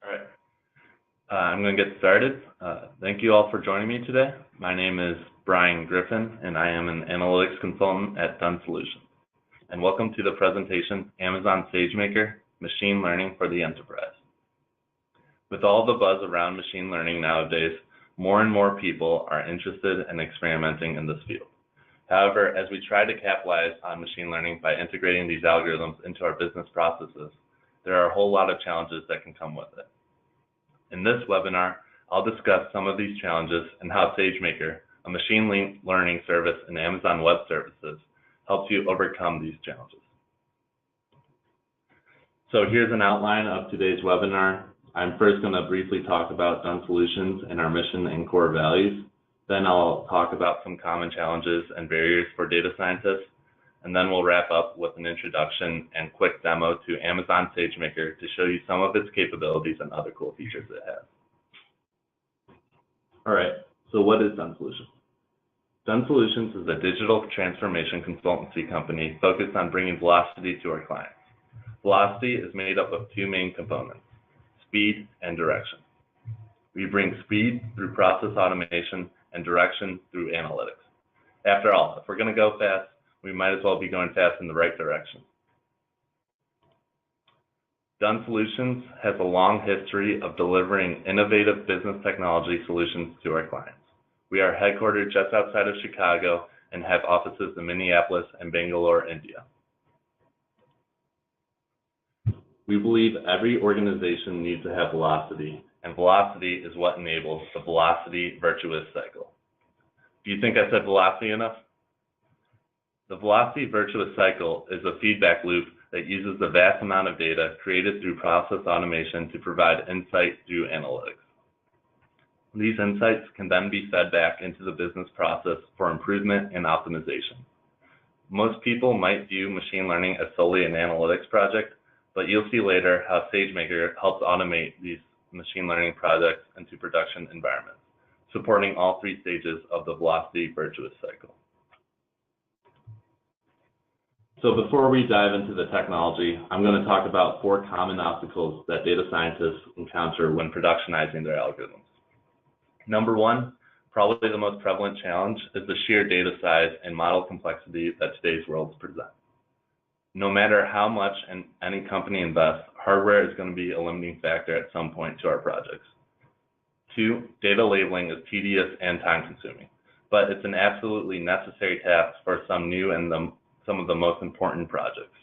All right, I'm going to get started. Thank you all for joining me today. My name is Brian Griffin, and I am an analytics consultant at Dunn Solutions. And welcome to the presentation, Amazon SageMaker, Machine Learning for the Enterprise. With all the buzz around machine learning nowadays, more and more people are interested in experimenting in this field. However, as we try to capitalize on machine learning by integrating these algorithms into our business processes, there are a whole lot of challenges that can come with it. In this webinar, I'll discuss some of these challenges and how SageMaker, a machine learning service in Amazon Web Services, helps you overcome these challenges. So here's an outline of today's webinar. I'm first going to briefly talk about Dunn Solutions and our mission and core values. Then I'll talk about some common challenges and barriers for data scientists. And then we'll wrap up with an introduction and quick demo to Amazon SageMaker to show you some of its capabilities and other cool features it has. All right, so what is Dunn Solutions? Dunn Solutions is a digital transformation consultancy company focused on bringing velocity to our clients. Velocity is made up of two main components, speed and direction. We bring speed through process automation and direction through analytics. After all, if we're going to go fast, we might as well be going fast in the right direction. Dunn Solutions has a long history of delivering innovative business technology solutions to our clients. We are headquartered just outside of Chicago and have offices in Minneapolis and Bangalore, India. We believe every organization needs to have velocity, and velocity is what enables the velocity virtuous cycle. Do you think I said velocity enough? The velocity virtuous cycle is a feedback loop that uses the vast amount of data created through process automation to provide insight through analytics. These insights can then be fed back into the business process for improvement and optimization. Most people might view machine learning as solely an analytics project, but you'll see later how SageMaker helps automate these machine learning projects into production environments, supporting all three stages of the velocity virtuous cycle. So before we dive into the technology, I'm going to talk about 4 common obstacles that data scientists encounter when productionizing their algorithms. Number 1, probably the most prevalent challenge, is the sheer data size and model complexity that today's worlds present. No matter how much any company invests, hardware is going to be a limiting factor at some point to our projects. 2, data labeling is tedious and time-consuming, but it's an absolutely necessary task for some new and some of the most important projects.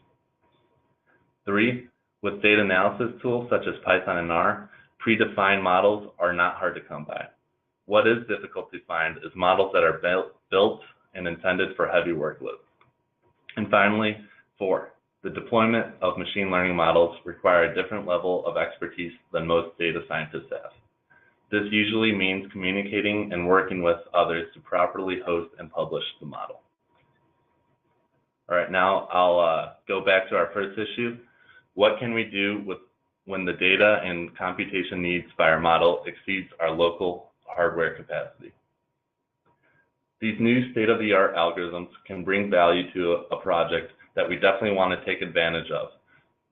3, with data analysis tools such as Python and R, predefined models are not hard to come by. What is difficult to find is models that are built and intended for heavy workloads. And finally, 4, the deployment of machine learning models require a different level of expertise than most data scientists have. This usually means communicating and working with others to properly host and publish the model. All right, now I'll go back to our first issue. What can we do when the data and computation needs by our model exceeds our local hardware capacity? These new state-of-the-art algorithms can bring value to a project that we definitely want to take advantage of,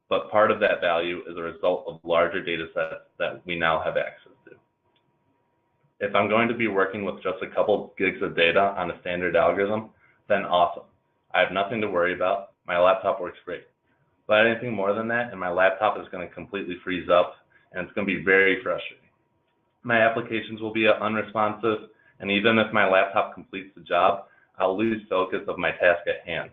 but part of that value is a result of larger data sets that we now have access to. If I'm going to be working with just a couple gigs of data on a standard algorithm, then awesome. I have nothing to worry about. My laptop works great. But anything more than that, and my laptop is going to completely freeze up, and it's going to be very frustrating. My applications will be unresponsive, and even if my laptop completes the job, I'll lose focus of my task at hand.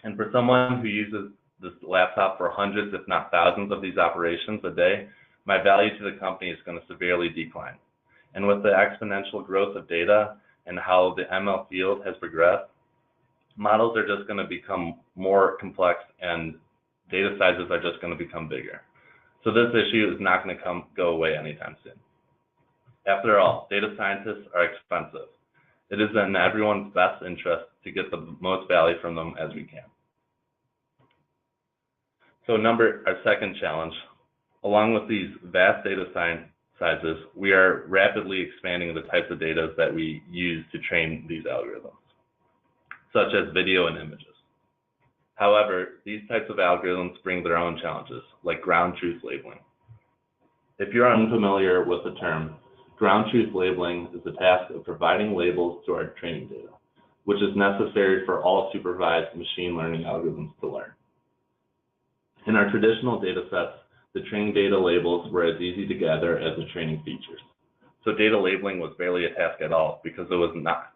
And for someone who uses this laptop for hundreds, if not thousands of these operations a day, my value to the company is going to severely decline. And with the exponential growth of data and how the ML field has progressed, models are just going to become more complex and data sizes are just going to become bigger. So this issue is not going to go away anytime soon. After all, data scientists are expensive. It is in everyone's best interest to get the most value from them as we can. So our second challenge, along with these vast data sizes, we are rapidly expanding the types of data that we use to train these algorithms, such as video and images. However, these types of algorithms bring their own challenges, like ground truth labeling. If you're unfamiliar with the term, ground truth labeling is the task of providing labels to our training data, which is necessary for all supervised machine learning algorithms to learn. In our traditional data sets, the training data labels were as easy to gather as the training features. So data labeling was barely a task at all because it was not.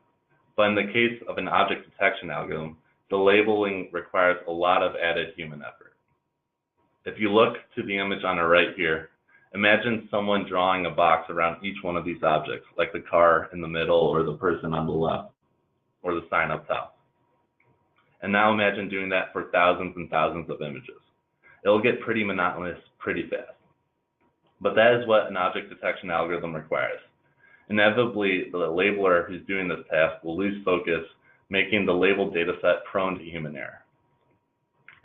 But in the case of an object detection algorithm, the labeling requires a lot of added human effort. If you look to the image on the right here, imagine someone drawing a box around each one of these objects, like the car in the middle or the person on the left or the sign up top. And now imagine doing that for thousands and thousands of images. It'll get pretty monotonous pretty fast. But that is what an object detection algorithm requires. Inevitably, the labeler who's doing this task will lose focus, making the labeled data set prone to human error.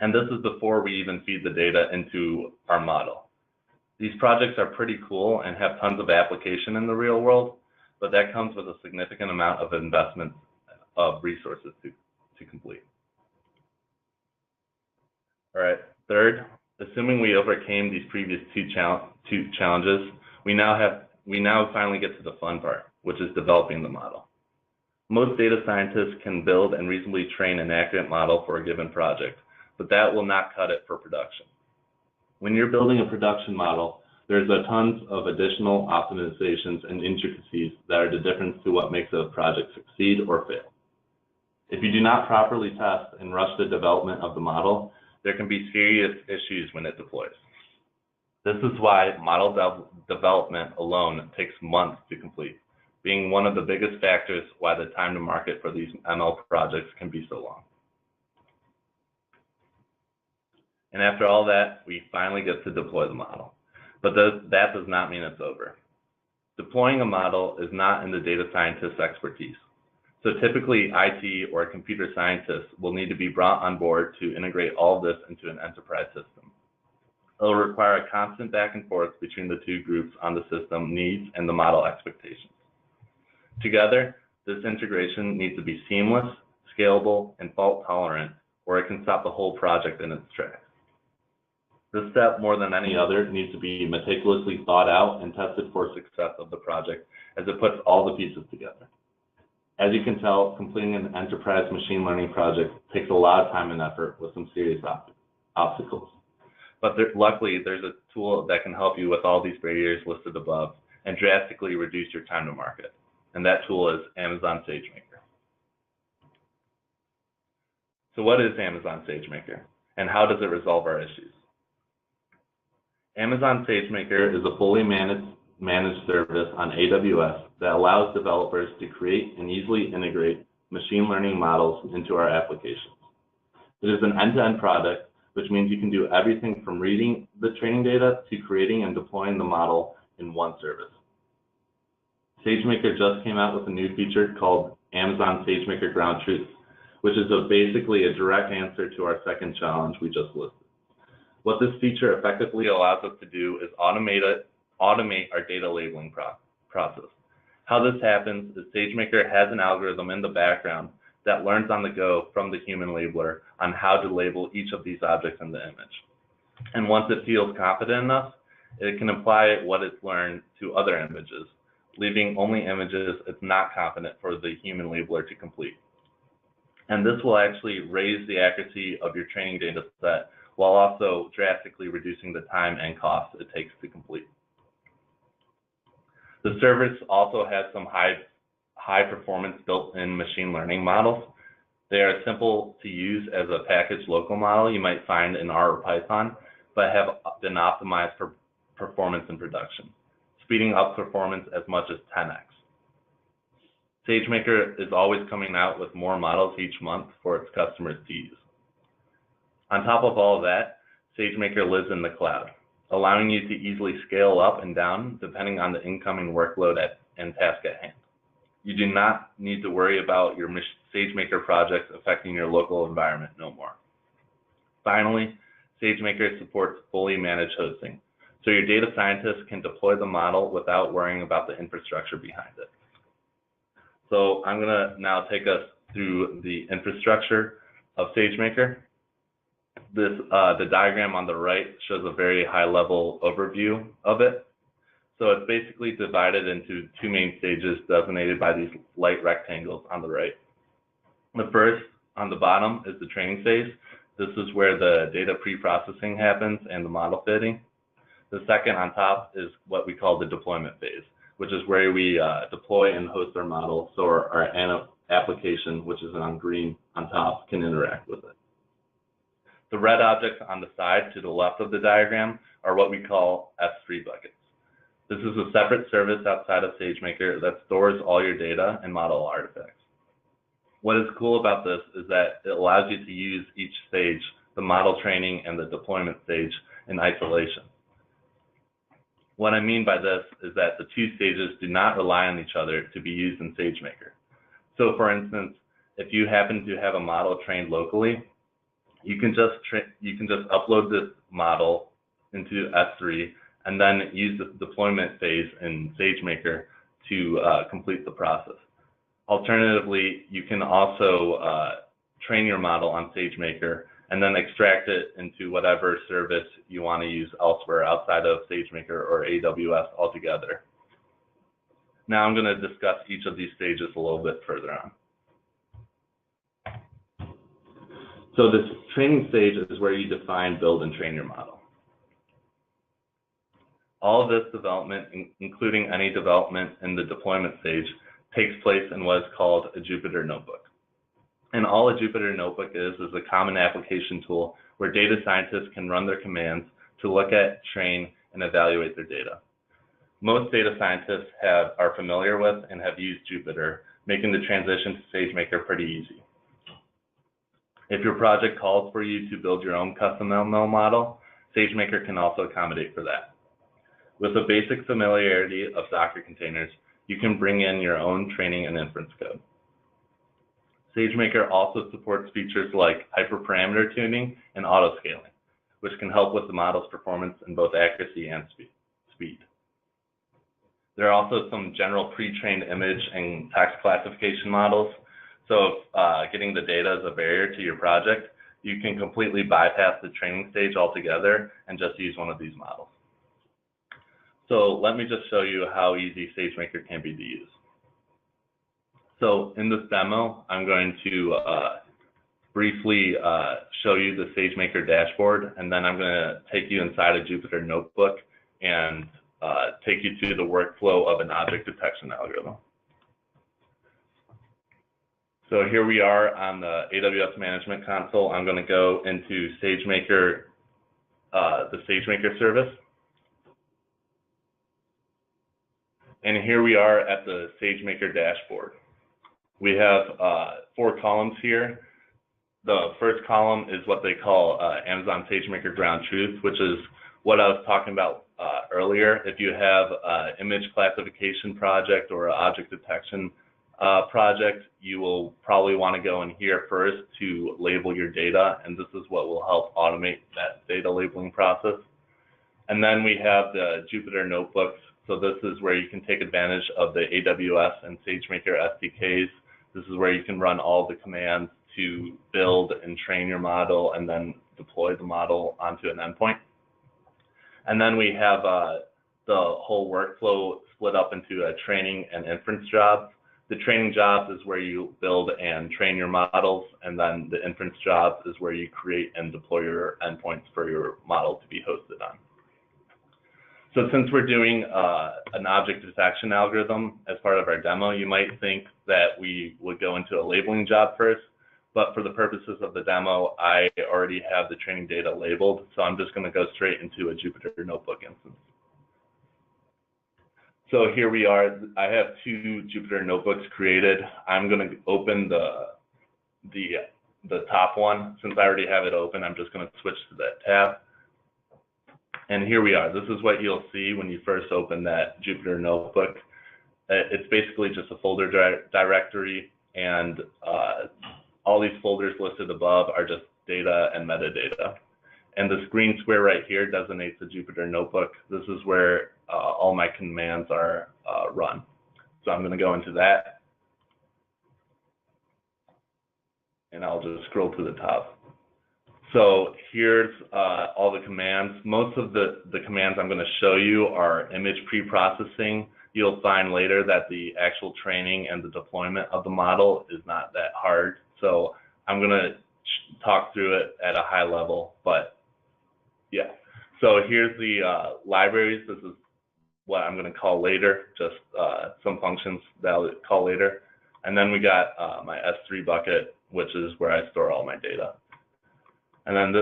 And this is before we even feed the data into our model. These projects are pretty cool and have tons of application in the real world, but that comes with a significant amount of investment of resources to complete. All right, third, assuming we overcame these previous two challenges, we now finally get to the fun part, which is developing the model. Most data scientists can build and reasonably train an accurate model for a given project, but that will not cut it for production. When you're building a production model, there's a tons of additional optimizations and intricacies that are the difference to what makes a project succeed or fail. If you do not properly test and rush the development of the model, there can be serious issues when it deploys. This is why model development alone takes months to complete, being one of the biggest factors why the time to market for these ML projects can be so long. And after all that, we finally get to deploy the model. But that does not mean it's over. Deploying a model is not in the data scientist's expertise. So typically, IT or a computer scientist will need to be brought on board to integrate all of this into an enterprise system. It'll require a constant back and forth between the two groups on the system needs and the model expectations. Together, this integration needs to be seamless, scalable, and fault tolerant, or it can stop the whole project in its tracks. This step, more than any other, needs to be meticulously thought out and tested for success of the project as it puts all the pieces together. As you can tell, completing an enterprise machine learning project takes a lot of time and effort with some serious obstacles. But luckily, there's a tool that can help you with all these barriers listed above and drastically reduce your time to market. And that tool is Amazon SageMaker. So what is Amazon SageMaker, and how does it resolve our issues? Amazon SageMaker is a fully managed service on AWS that allows developers to create and easily integrate machine learning models into our applications. It is an end-to-end product, which means you can do everything from reading the training data to creating and deploying the model in one service. SageMaker just came out with a new feature called Amazon SageMaker Ground Truth, which is basically a direct answer to our second challenge we just listed. What this feature effectively allows us to do is automate our data labeling process. How this happens is SageMaker has an algorithm in the background that learns on the go from the human labeler on how to label each of these objects in the image. And once it feels confident enough, it can apply what it's learned to other images, leaving only images it's not confident for the human labeler to complete. And this will actually raise the accuracy of your training data set while also drastically reducing the time and cost it takes to complete. The service also has some high performance built-in machine learning models. They are simple to use as a packaged local model you might find in R or Python, but have been optimized for performance in production, speeding up performance as much as 10x. SageMaker is always coming out with more models each month for its customers to use. On top of all of that, SageMaker lives in the cloud, allowing you to easily scale up and down depending on the incoming workload and task at hand. You do not need to worry about your SageMaker projects affecting your local environment no more. Finally, SageMaker supports fully managed hosting, so your data scientists can deploy the model without worrying about the infrastructure behind it. So I'm going to now take us through the infrastructure of SageMaker. The diagram on the right shows a very high-level overview of it. So it's basically divided into two main stages designated by these light rectangles on the right. The first, on the bottom, is the training phase. This is where the data pre-processing happens and the model fitting. The second on top is what we call the deployment phase, which is where we deploy and host our model so our application, which is on green on top, can interact with it. The red objects on the side to the left of the diagram are what we call S3 buckets. This is a separate service outside of SageMaker that stores all your data and model artifacts. What is cool about this is that it allows you to use each stage, the model training and the deployment stage, in isolation. What I mean by this is that the two stages do not rely on each other to be used in SageMaker. So for instance, if you happen to have a model trained locally, you can just upload this model into S3 and then use the deployment phase in SageMaker to complete the process. Alternatively, you can also train your model on SageMaker and then extract it into whatever service you want to use elsewhere outside of SageMaker or AWS altogether. Now I'm going to discuss each of these stages a little bit further on. So this training stage is where you define, build, and train your model. All of this development, including any development in the deployment stage, takes place in what is called a Jupyter Notebook. And all a Jupyter Notebook is a common application tool where data scientists can run their commands to look at, train, and evaluate their data. Most data scientists are familiar with and have used Jupyter, making the transition to SageMaker pretty easy. If your project calls for you to build your own custom ML model, SageMaker can also accommodate for that. With a basic familiarity of Docker containers, you can bring in your own training and inference code. SageMaker also supports features like hyperparameter tuning and autoscaling, which can help with the model's performance in both accuracy and speed. There are also some general pre-trained image and text classification models. So if getting the data is a barrier to your project, you can completely bypass the training stage altogether and just use one of these models. So let me just show you how easy SageMaker can be to use. So in this demo, I'm going to briefly show you the SageMaker dashboard, and then I'm going to take you inside a Jupyter Notebook and take you through the workflow of an object detection algorithm. So here we are on the AWS Management Console. I'm going to go into SageMaker, the SageMaker service. And here we are at the SageMaker dashboard. We have 4 columns here. The first column is what they call Amazon SageMaker Ground Truth, which is what I was talking about earlier. If you have an image classification project or an object detection project, you will probably want to go in here first to label your data, and this is what will help automate that data labeling process. And then we have the Jupyter Notebooks. So this is where you can take advantage of the AWS and SageMaker SDKs. This is where you can run all the commands to build and train your model and then deploy the model onto an endpoint. And then we have the whole workflow split up into a training and inference jobs. The training jobs is where you build and train your models, and then the inference jobs is where you create and deploy your endpoints for your model to be hosted on. So since we're doing an object detection algorithm as part of our demo, you might think that we would go into a labeling job first, but for the purposes of the demo, I already have the training data labeled, so I'm just going to go straight into a Jupyter Notebook instance. So here we are. I have 2 Jupyter Notebooks created. I'm going to open the top one. Since I already have it open, I'm just going to switch to that tab. And here we are. This is what you'll see when you first open that Jupyter Notebook. It's basically just a folder directory, and all these folders listed above are just data and metadata. And this green square right here designates the Jupyter Notebook. This is where all my commands are run. So I'm going to go into that, and I'll just scroll to the top. So here's all the commands. Most of the commands I'm going to show you are image pre-processing. You'll find later that the actual training and the deployment of the model is not that hard. So I'm going to talk through it at a high level, but yeah. So here's the libraries. This is what I'm going to call later, just some functions that I'll call later. And then we got my S3 bucket, which is where I store all my data. And then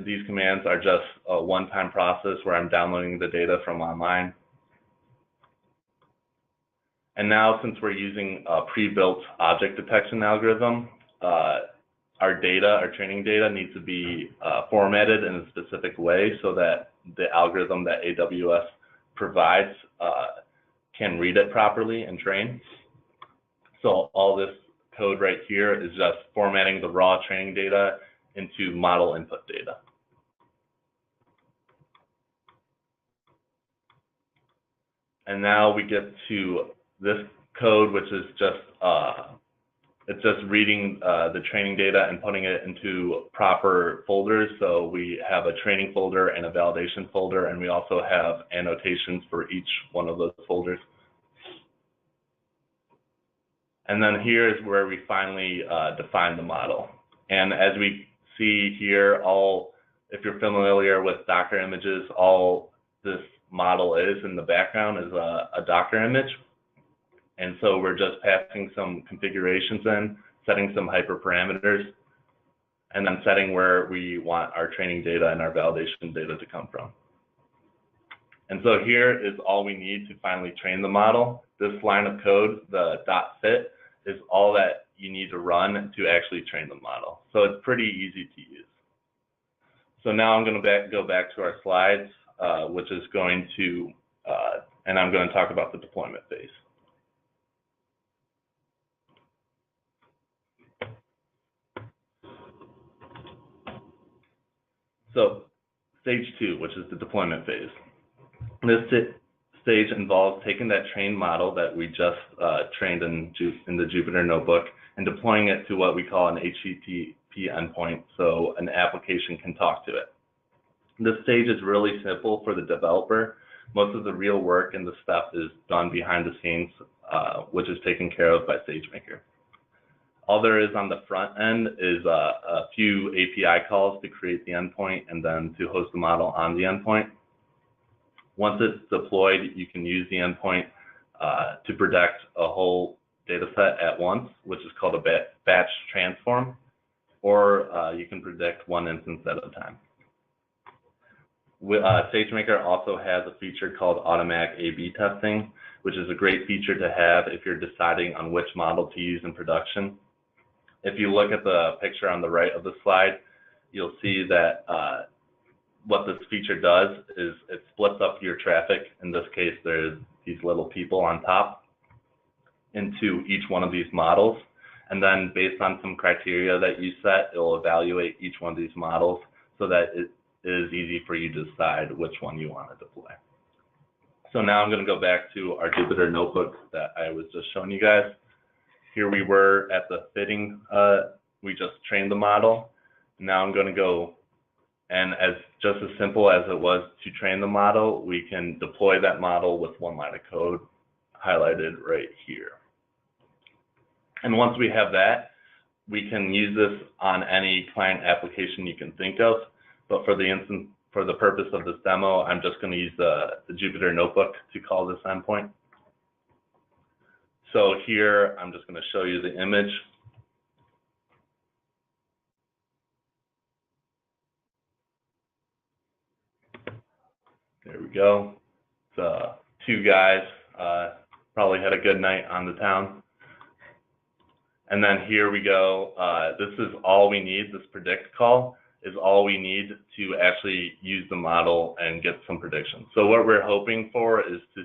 these commands are just a one-time process where I'm downloading the data from online. And now, since we're using a pre-built object detection algorithm, our training data needs to be formatted in a specific way so that the algorithm that AWS provides can read it properly and train. So all this code right here is just formatting the raw training data into model input data. And now we get to this code, which is just it's just reading the training data and putting it into proper folders. So we have a training folder and a validation folder, and we also have annotations for each one of those folders. And then here is where we finally define the model. And as we see here, if you're familiar with Docker images, all this model is in the background is a Docker image. And so we're just passing some configurations in, setting some hyperparameters, and then setting where we want our training data and our validation data to come from. And so here is all we need to finally train the model. This line of code, the .fit, is all that you need to run to actually train the model. So it's pretty easy to use. So now I'm going to go back to our slides, which is going to, and I'm going to talk about the deployment phase. So stage 2, which is the deployment phase. This stage involves taking that trained model that we just trained in the Jupyter Notebook and deploying it to what we call an HTTP endpoint so an application can talk to it. This stage is really simple for the developer. Most of the real work and the stuff is done behind the scenes, which is taken care of by SageMaker. All there is on the front end is a few API calls to create the endpoint and then to host the model on the endpoint. Once it's deployed, you can use the endpoint to predict a whole data set at once, which is called a batch transform, or you can predict one instance at a time. SageMaker also has a feature called automatic A/B testing, which is a great feature to have if you're deciding on which model to use in production. If you look at the picture on the right of the slide, you'll see that what this feature does is it splits up your traffic. In this case, there's these little people on top into each one of these models. And then based on some criteria that you set, it will evaluate each one of these models so that it is easy for you to decide which one you want to deploy. So now I'm going to go back to our Jupyter Notebook that I was just showing you guys. Here we were at the fitting, we just trained the model. Now I'm going to go, and just as simple as it was to train the model, we can deploy that model with one line of code highlighted right here. And once we have that, we can use this on any client application you can think of. But for the purpose of this demo, I'm just going to use the Jupyter Notebook to call this endpoint. So here, I'm just going to show you the image. There we go. It's two guys, probably had a good night on the town. And then here we go. This is all we need. This predict call is all we need to actually use the model and get some predictions. So what we're hoping for is to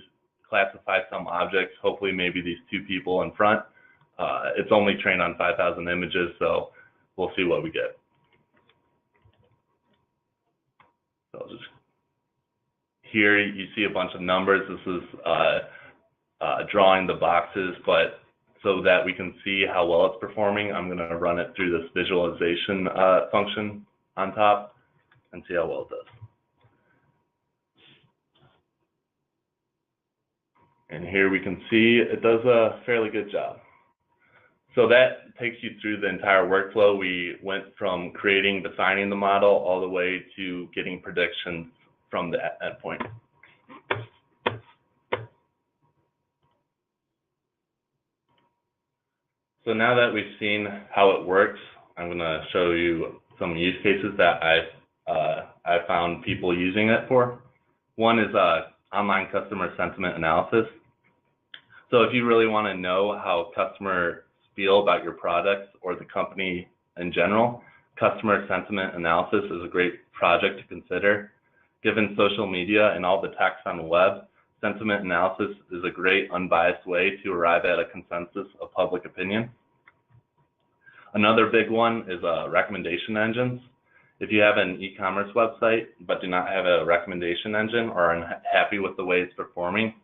classify some objects, hopefully maybe these two people in front. It's only trained on 5,000 images, so we'll see what we get. So I'll just, here you see a bunch of numbers. This is drawing the boxes, but so that we can see how well it's performing, I'm going to run it through this visualization function. on top and see how well it does. And here we can see it does a fairly good job. So that takes you through the entire workflow. We went from defining the model all the way to getting predictions from the endpoint. So now that we've seen how it works, I'm going to show you some use cases that I found people using it for. One is online customer sentiment analysis. So if you really want to know how customers feel about your products or the company in general, customer sentiment analysis is a great project to consider. Given social media and all the text on the web, sentiment analysis is a great unbiased way to arrive at a consensus of public opinion. Another big one is recommendation engines. If you have an e-commerce website but do not have a recommendation engine or are unhappy with the way it's performing,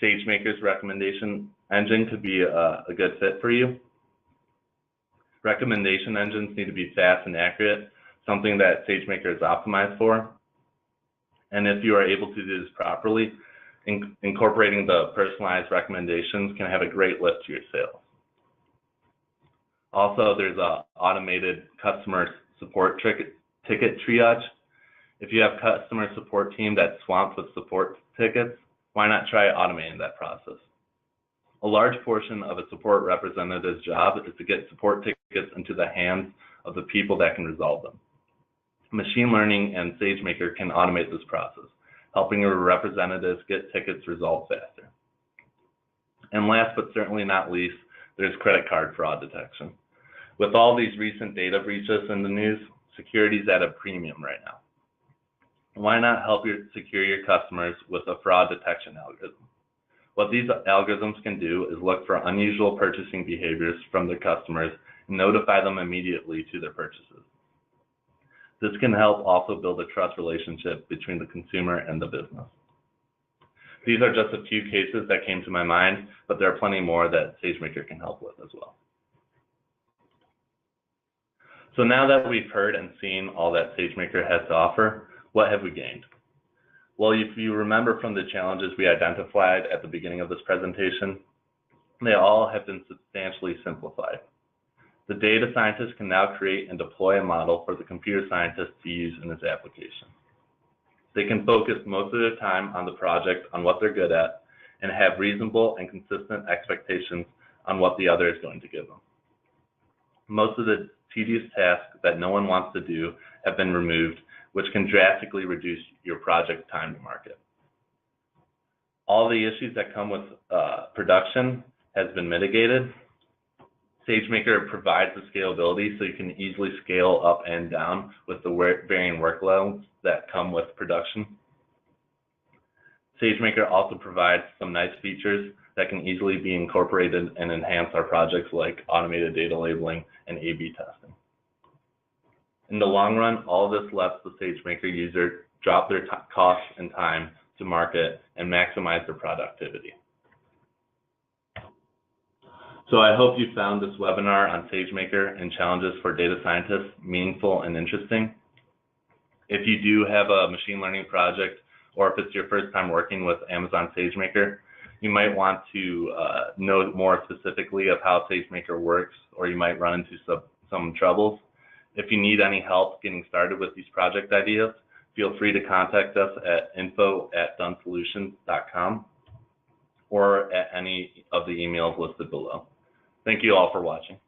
SageMaker's recommendation engine could be a good fit for you. Recommendation engines need to be fast and accurate, something that SageMaker is optimized for. And if you are able to do this properly, incorporating the personalized recommendations can have a great lift to your sales. Also, there's automated customer support ticket triage. If you have a customer support team that's swamped with support tickets, why not try automating that process? A large portion of a support representative's job is to get support tickets into the hands of the people that can resolve them. Machine learning and SageMaker can automate this process, helping your representatives get tickets resolved faster. And last but certainly not least, there's credit card fraud detection. With all these recent data breaches in the news, security is at a premium right now. Why not help secure your customers with a fraud detection algorithm? What these algorithms can do is look for unusual purchasing behaviors from their customers and notify them immediately to their purchases. This can help also build a trust relationship between the consumer and the business. These are just a few cases that came to my mind, but there are plenty more that SageMaker can help with as well. So now that we've heard and seen all that SageMaker has to offer, what have we gained? Well, if you remember from the challenges we identified at the beginning of this presentation, they all have been substantially simplified. The data scientist can now create and deploy a model for the computer scientist to use in its application. They can focus most of their time on the project, on what they're good at, and have reasonable and consistent expectations on what the other is going to give them. Most of the tedious tasks that no one wants to do have been removed, which can drastically reduce your project time to market. All the issues that come with production has been mitigated. SageMaker provides the scalability so you can easily scale up and down with the varying workloads that come with production. SageMaker also provides some nice features that can easily be incorporated and enhance our projects like automated data labeling and A/B testing. In the long run, all this lets the SageMaker user drop their costs and time to market and maximize their productivity. So I hope you found this webinar on SageMaker and challenges for data scientists meaningful and interesting. If you do have a machine learning project, or if it's your first time working with Amazon SageMaker, you might want to know more specifically of how SageMaker works, or you might run into some troubles. If you need any help getting started with these project ideas, feel free to contact us at info@dunnsolutions.com or at any of the emails listed below. Thank you all for watching.